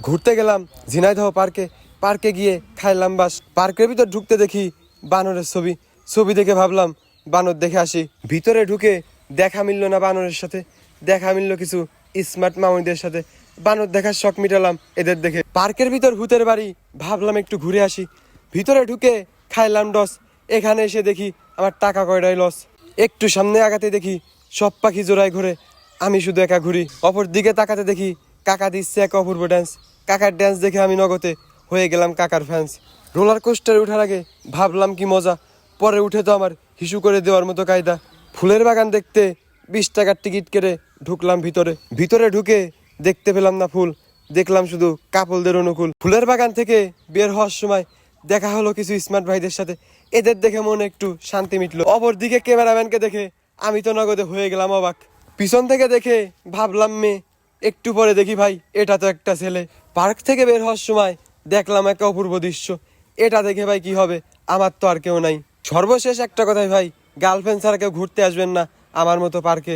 ঘুরতে গেলাম ঝিনাইদহ পার্কে। পার্কে গিয়ে খাইলাম বাস। পার্কের ভিতর ঢুকতে দেখি বানরের ছবি। ছবি দেখে ভাবলাম বানর দেখে আসি। ভিতরে ঢুকে দেখা মিলল না বানরের সাথে, দেখা মিলল কিছু স্মার্ট মামুনিদের সাথে। বানর দেখার শখ মিটালাম এদের দেখে। পার্কের ভিতর ভূতের বাড়ি, ভাবলাম একটু ঘুরে আসি। ভিতরে ঢুকে খাইলাম ডস। এখানে এসে দেখি আমার টাকা কয়টাই লস। একটু সামনে আগাতে দেখি সব পাখি জোড়ায় ঘুরে, আমি শুধু একা ঘুরি। অপর দিকে তাকাতে দেখি কাকা দিচ্ছে এক অপূর্ব ড্যান্স। কাকার ড্যান্স দেখে আমি নগদে হয়ে গেলাম কাকার ফ্যান্স। রোলার কোস্টারে ওঠার আগে ভাবলাম কি মজা, পরে উঠে তো আমার হিসু করে দেওয়ার মতো কায়দা। ফুলের বাগান দেখতে 20 টাকার টিকিট কেটে ঢুকলাম ভিতরে। ভিতরে ঢুকে দেখতে পেলাম না ফুল, দেখলাম শুধু কাপলদের অনুকূল। ফুলের বাগান থেকে বের হওয়ার সময় দেখা হলো কিছু স্মার্ট ভাইদের সাথে, এদের দেখে মনে একটু শান্তি মিটলো। অপর দিকে ক্যামেরাম্যানকে দেখে আমি তো নগদে হয়ে গেলাম অবাক। পিছন থেকে দেখে ভাবলাম মেয়ে, একটু পরে দেখি ভাই এটা তো একটা ছেলে। পার্ক থেকে বের হওয়ার সময় দেখলাম একটা অপূর্ব দৃশ্য। এটা দেখে ভাই কি হবে, আমার তো আর কেউ নাই। সর্বশেষ একটা কথাই ভাই, গার্লফ্রেন্ড ছাড়া কেউ ঘুরতে আসবেন না আমার মতো পার্কে।